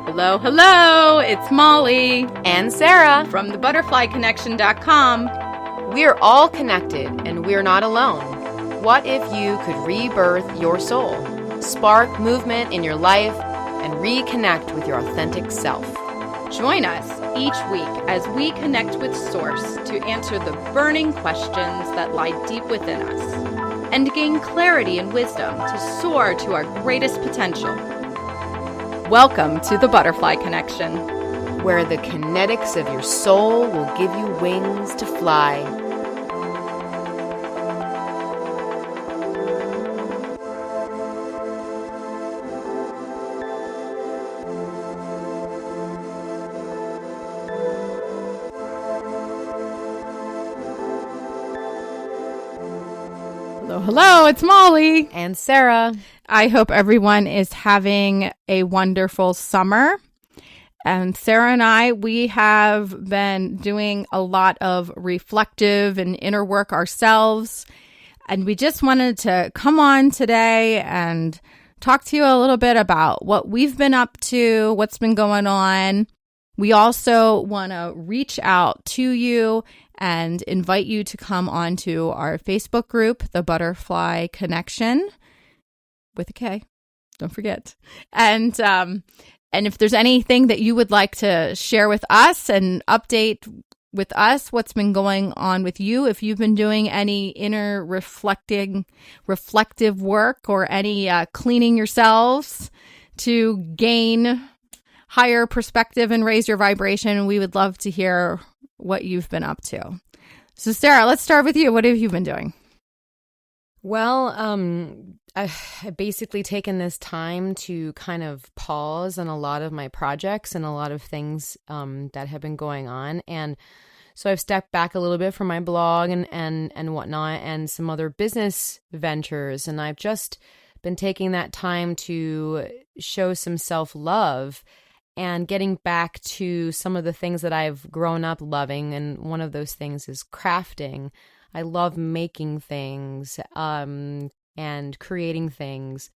Hello, hello, it's Molly and Sara from thebutterflyconnection.com. We're all connected and we're not alone. What if you could rebirth your soul, spark movement in your life, and reconnect with your authentic self? Join us each week as we connect with Source to answer the burning questions that lie deep within us and gain clarity and wisdom to soar to our greatest potential. Welcome to the Butterfly Connection, where the kinetics of your soul will give you wings to fly. Hello, it's Molly and Sara. I hope everyone is having a wonderful summer. And Sara and I, we have been doing a lot of reflective and inner work ourselves. And we just wanted to come on today and talk to you a little bit about what we've been up to, what's been going on. We also want to reach out to you and invite you to come onto our Facebook group, The Butterfly Connection, with a K, don't forget. And if there's anything that you would like to share with us and update with us, what's been going on with you, if you've been doing any inner reflective work or any cleaning yourselves to gain higher perspective and raise your vibration, we would love to hear what you've been up to. So Sara, let's start with you. What have you been doing? Well, I've basically taken this time to kind of pause on a lot of my projects and a lot of things that have been going on. And so I've stepped back a little bit from my blog and whatnot and some other business ventures. And I've just been taking that time to show some self-love and getting back to some of the things that I've grown up loving. And one of those things is crafting. I love making things and creating things.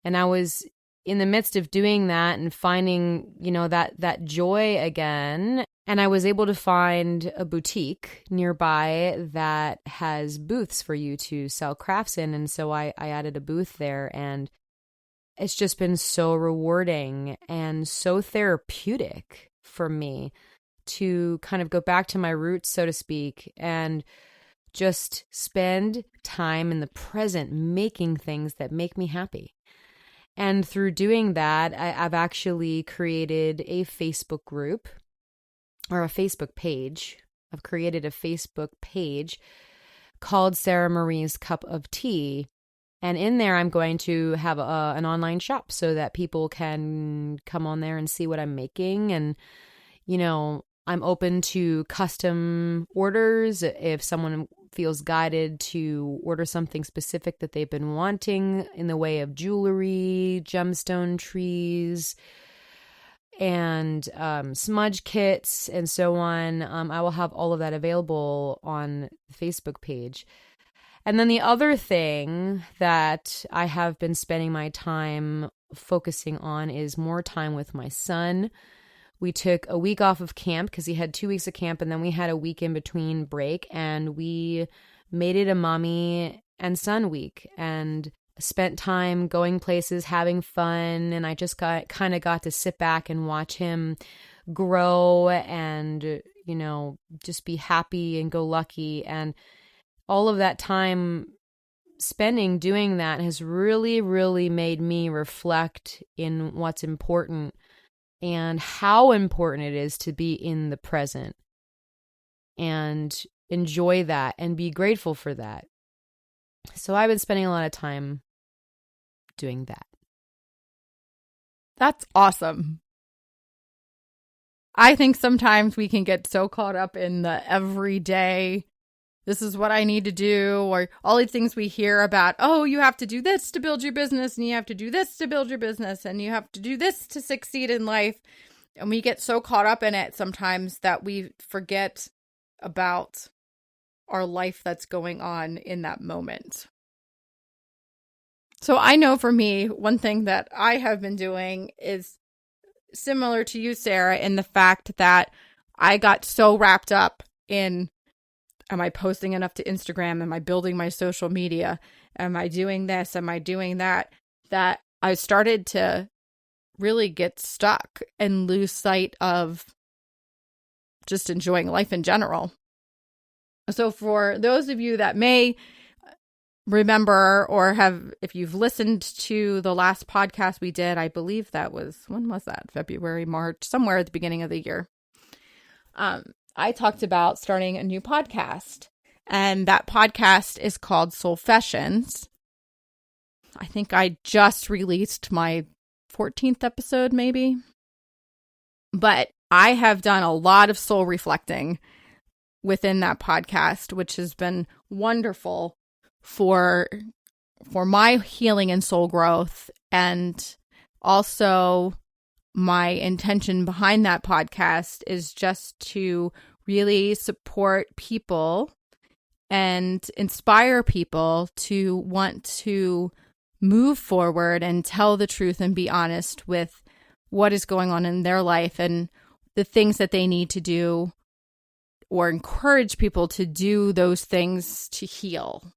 And I was in the midst of doing that and finding, that joy again. And I was able to find a boutique nearby that has booths for you to sell crafts in. And so I added a booth there, and it's just been so rewarding and so therapeutic for me to kind of go back to my roots, so to speak, and just spend time in the present making things that make me happy. And through doing that, I've actually created a Facebook group or a Facebook page. I've created a Facebook page called Sara Marie's Cup of Tea. And in there, I'm going to have an online shop so that people can come on there and see what I'm making. And, I'm open to custom orders if someone feels guided to order something specific that they've been wanting in the way of jewelry, gemstone trees, and smudge kits, and so on. I will have all of that available on the Facebook page. And then the other thing that I have been spending my time focusing on is more time with my son. We took a week off of camp because he had 2 weeks of camp, and then we had a week in between break, and we made it a mommy and son week and spent time going places, having fun. And I just got to sit back and watch him grow and, just be happy and go lucky. And all of that time spending doing that has really, really made me reflect in what's important and how important it is to be in the present and enjoy that and be grateful for that. So I've been spending a lot of time doing that. That's awesome. I think sometimes we can get so caught up in the everyday, this is what I need to do, or all these things we hear about, oh, you have to do this to build your business, and you have to do this to build your business, and you have to do this to succeed in life. And we get so caught up in it sometimes that we forget about our life that's going on in that moment. So I know for me, one thing that I have been doing is similar to you, Sarah, in the fact that I got so wrapped up in, am I posting enough to Instagram? Am I building my social media? Am I doing this? Am I doing that? That I started to really get stuck and lose sight of just enjoying life in general. So for those of you that may remember or have, if you've listened to the last podcast we did, I believe that was, when was that? February, March, somewhere at the beginning of the year. I talked about starting a new podcast, and that podcast is called Soulfessions. I think I just released my 14th episode, maybe. But I have done a lot of soul reflecting within that podcast, which has been wonderful for my healing and soul growth. And also my intention behind that podcast is just to really support people and inspire people to want to move forward and tell the truth and be honest with what is going on in their life and the things that they need to do, or encourage people to do those things to heal,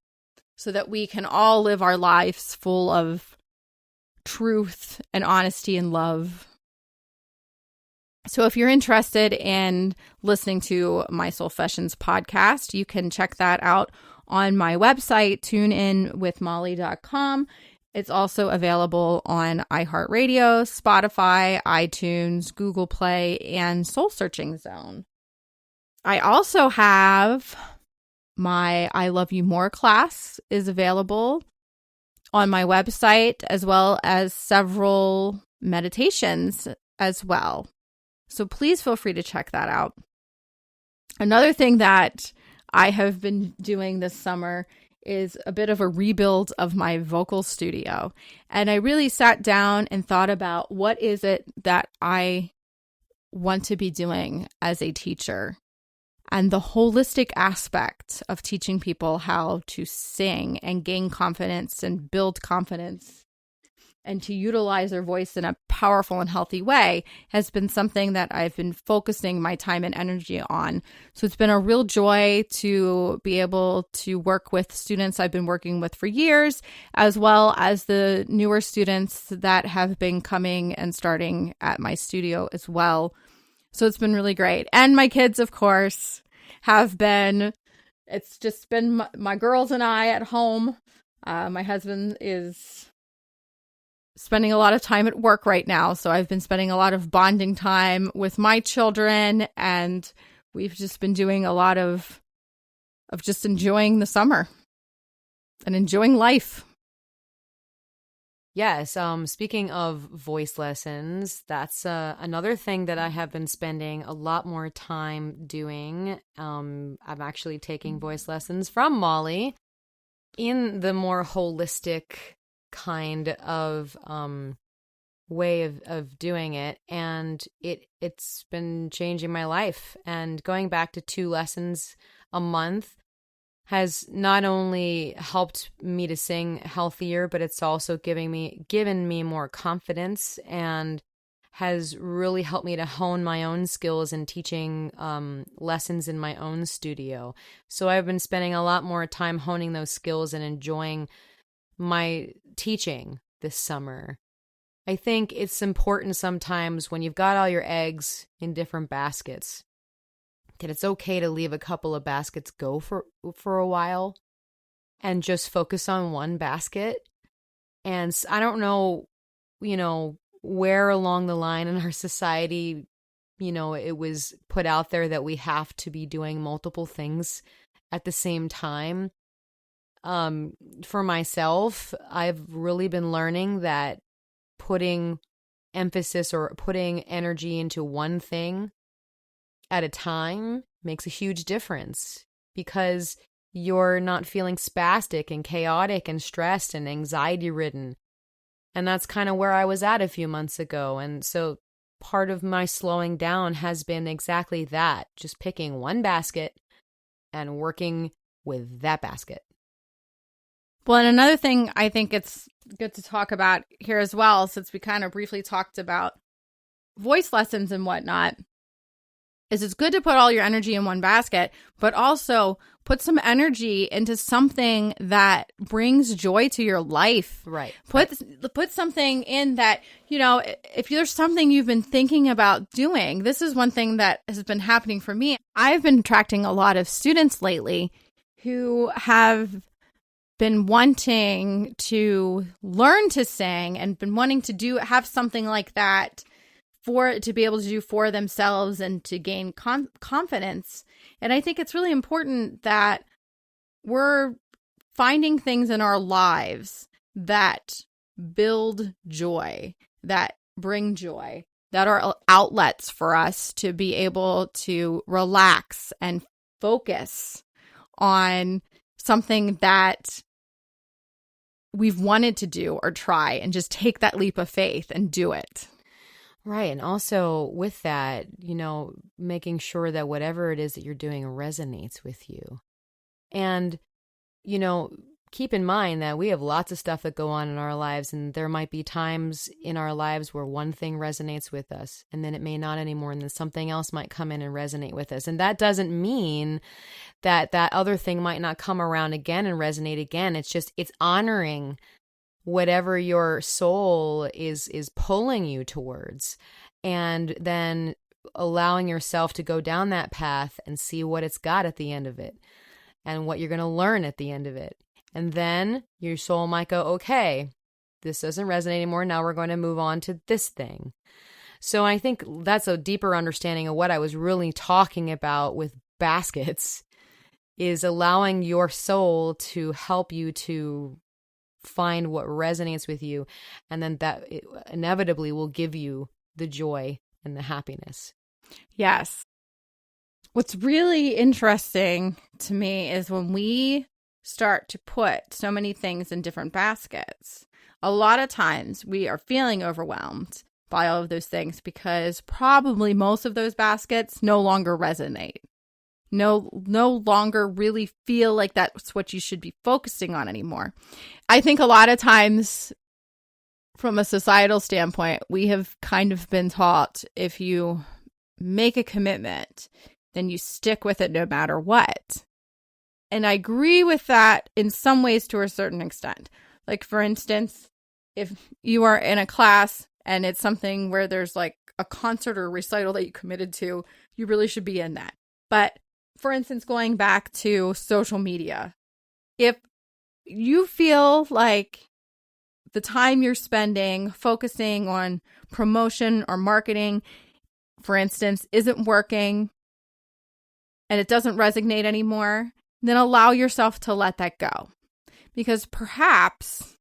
so that we can all live our lives full of truth and honesty and love. So if you're interested in listening to my Soulfessions podcast, you can check that out on my website, tuneinwithmolly.com. It's also available on iHeartRadio, Spotify, iTunes, Google Play, and Soul Searching Zone. I also have my I Love You More class is available on my website, as well as several meditations as well. So please feel free to check that out. Another thing that I have been doing this summer is a bit of a rebuild of my vocal studio. And I really sat down and thought about, what is it that I want to be doing as a teacher? And the holistic aspect of teaching people how to sing and gain confidence and build confidence and to utilize their voice in a powerful and healthy way has been something that I've been focusing my time and energy on. So it's been a real joy to be able to work with students I've been working with for years, as well as the newer students that have been coming and starting at my studio as well. So it's been really great. And my kids, of course, have been, it's just been my girls and I at home. My husband is spending a lot of time at work right now, so I've been spending a lot of bonding time with my children, and we've just been doing a lot of just enjoying the summer and enjoying life. Yes, speaking of voice lessons, that's another thing that I have been spending a lot more time doing. I'm actually taking voice lessons from Molly in the more holistic kind of way of doing it, and it's been changing my life. And going back to 2 lessons a month has not only helped me to sing healthier, but it's also given me more confidence, and has really helped me to hone my own skills in teaching lessons in my own studio. So I've been spending a lot more time honing those skills and enjoying my teaching this summer. I think it's important sometimes when you've got all your eggs in different baskets, that it's okay to leave a couple of baskets go for a while and just focus on one basket. And I don't know, where along the line in our society, it was put out there that we have to be doing multiple things at the same time. For myself, I've really been learning that putting emphasis or putting energy into one thing at a time makes a huge difference, because you're not feeling spastic and chaotic and stressed and anxiety ridden. And that's kind of where I was at a few months ago. And so part of my slowing down has been exactly that, just picking one basket and working with that basket. Well, and another thing I think it's good to talk about here as well, since we kind of briefly talked about voice lessons and whatnot, is it's good to put all your energy in one basket, but also put some energy into something that brings joy to your life. Right. Put something in that, if there's something you've been thinking about doing, this is one thing that has been happening for me. I've been attracting a lot of students lately who have been wanting to learn to sing and been wanting to have something like that to be able to do for themselves and to gain confidence. And I think it's really important that we're finding things in our lives that build joy, that bring joy, that are outlets for us to be able to relax and focus on something that we've wanted to do or try, and just take that leap of faith and do it. Right. And also with that, making sure that whatever it is that you're doing resonates with you. And, keep in mind that we have lots of stuff that go on in our lives, and there might be times in our lives where one thing resonates with us and then it may not anymore, and then something else might come in and resonate with us. And that doesn't mean that other thing might not come around again and resonate again. It's honoring whatever your soul is pulling you towards, and then allowing yourself to go down that path and see what it's got at the end of it and what you're going to learn at the end of it. And then your soul might go, okay, this doesn't resonate anymore. Now we're going to move on to this thing. So I think that's a deeper understanding of what I was really talking about with baskets, is allowing your soul to help you to find what resonates with you, and then that inevitably will give you the joy and the happiness. Yes. What's really interesting to me is when we start to put so many things in different baskets, a lot of times we are feeling overwhelmed by all of those things because probably most of those baskets no longer resonate. No longer really feel like that's what you should be focusing on anymore. I think a lot of times from a societal standpoint, we have kind of been taught if you make a commitment, then you stick with it no matter what. And I agree with that in some ways to a certain extent. Like, for instance, if you are in a class and it's something where there's like a concert or a recital that you committed to, you really should be in that. But for instance, going back to social media, if you feel like the time you're spending focusing on promotion or marketing, for instance, isn't working and it doesn't resonate anymore, then allow yourself to let that go. Because perhaps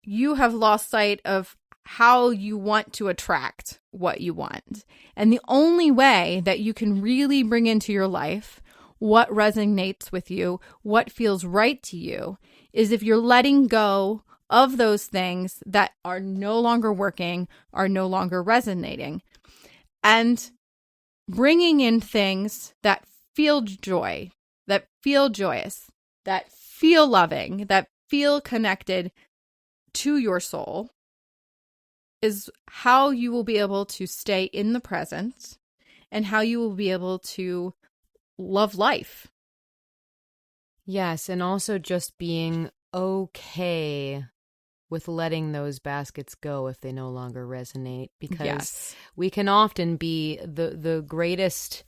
you have lost sight of how you want to attract what you want. And the only way that you can really bring into your life what resonates with you, what feels right to you, is if you're letting go of those things that are no longer working, are no longer resonating, and bringing in things that feel joy, that feel joyous, that feel loving, that feel connected to your soul, is how you will be able to stay in the present and how you will be able to love life. Yes, and also just being okay with letting those baskets go if they no longer resonate, because we can often be the greatest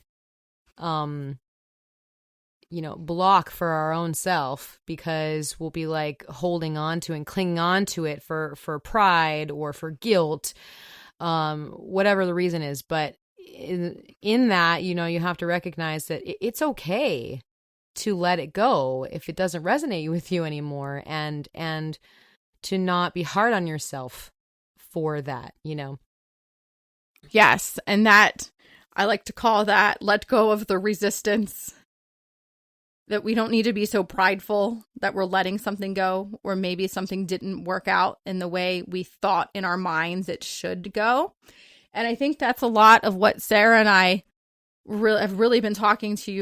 block for our own self, because we'll be like holding on to and clinging on to it for pride or for guilt, whatever the reason is. But in that, you have to recognize that it's okay to let it go if it doesn't resonate with you anymore, and to not be hard on yourself for that, Yes, and that, I like to call that, let go of the resistance. That we don't need to be so prideful that we're letting something go, or maybe something didn't work out in the way we thought in our minds it should go. And I think that's a lot of what Sara and I have really been talking to you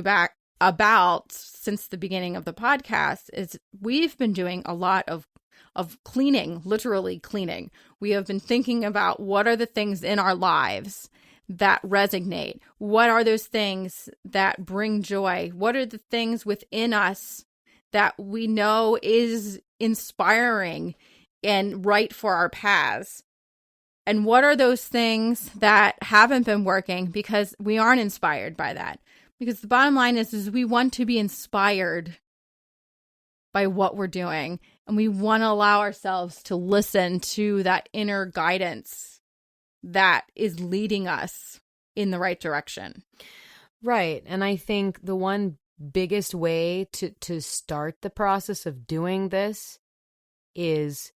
about since the beginning of the podcast is we've been doing a lot of cleaning, literally cleaning. We have been thinking about what are the things in our lives that resonate? What are those things that bring joy? What are the things within us that we know is inspiring and right for our paths? And what are those things that haven't been working because we aren't inspired by that? Because the bottom line is we want to be inspired by what we're doing. And we want to allow ourselves to listen to that inner guidance that is leading us in the right direction. Right. And I think the one biggest way to start the process of doing this is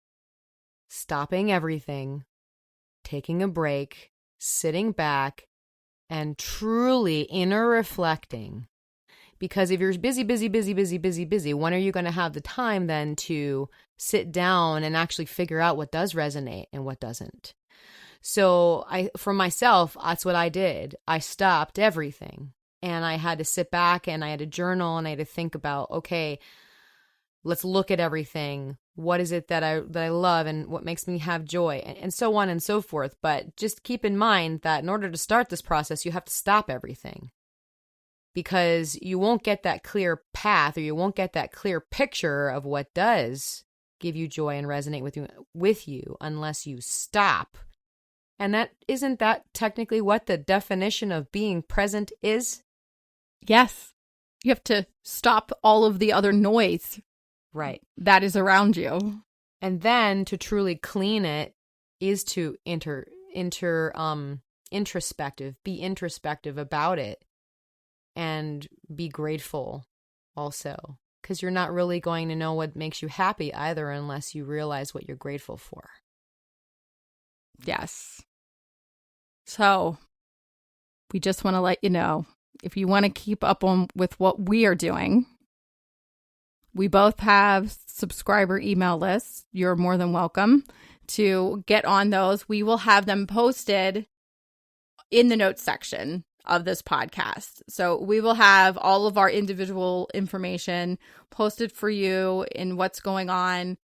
stopping everything, taking a break, sitting back, and truly inner reflecting. Because if you're busy, when are you going to have the time then to sit down and actually figure out what does resonate and what doesn't? So for myself, that's what I did. I stopped everything and I had to sit back and I had to journal and I had to think about, okay, let's look at everything. What is it that I love and what makes me have joy and so on and so forth. But just keep in mind that in order to start this process, you have to stop everything because you won't get that clear path or you won't get that clear picture of what does give you joy and resonate with you unless you stop. And isn't that technically what the definition of being present is? Yes. You have to stop all of the other noise. Right. That is around you. And then to truly clean it is to introspective, be introspective about it and be grateful also. Because you're not really going to know what makes you happy either unless you realize what you're grateful for. Yes. So we just want to let you know, if you want to keep up with what we are doing, we both have subscriber email lists. You're more than welcome to get on those. We will have them posted in the notes section of this podcast. So we will have all of our individual information posted for you in what's going on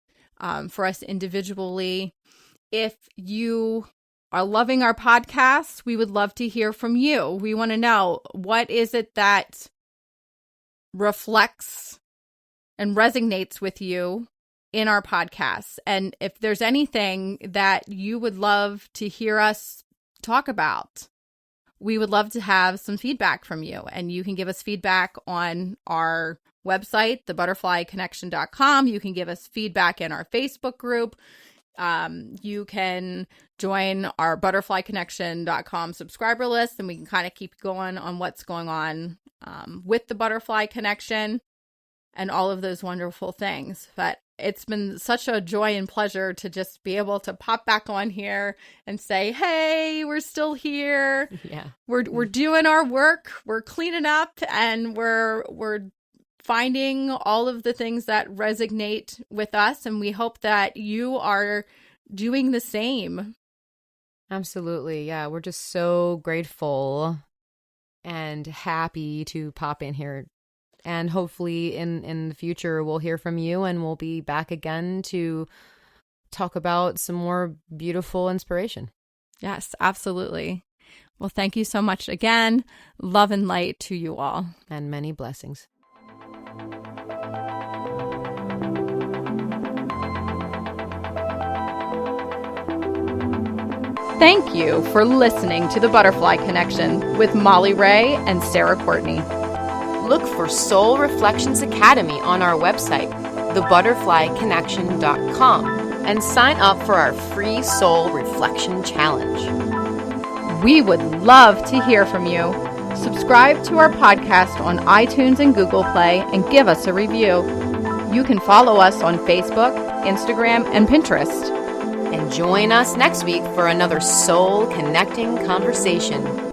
for us individually. If you are loving our podcast, we would love to hear from you. We want to know, what is it that reflects and resonates with you in our podcasts? And if there's anything that you would love to hear us talk about, we would love to have some feedback from you. And you can give us feedback on our website, thebutterflyconnection.com. You can give us feedback in our Facebook group. You can join our butterflyconnection.com subscriber list, and we can kind of keep going on what's going on with the Butterfly Connection and all of those wonderful things. But it's been such a joy and pleasure to just be able to pop back on here and say, hey, we're still here. Yeah. We're doing our work. We're cleaning up and we're finding all of the things that resonate with us. And we hope that you are doing the same. Absolutely. Yeah. We're just so grateful and happy to pop in here. And hopefully in the future, we'll hear from you and we'll be back again to talk about some more beautiful inspiration. Yes, absolutely. Well, thank you so much again. Love and light to you all. And many blessings. Thank you for listening to The Butterfly Connection with Molly Ray and Sara Courtney. Look for Soul Reflections Academy on our website, thebutterflyconnection.com, and sign up for our free Soul Reflection Challenge. We would love to hear from you. Subscribe to our podcast on iTunes and Google Play and give us a review. You can follow us on Facebook, Instagram, and Pinterest. And join us next week for another soul-connecting conversation.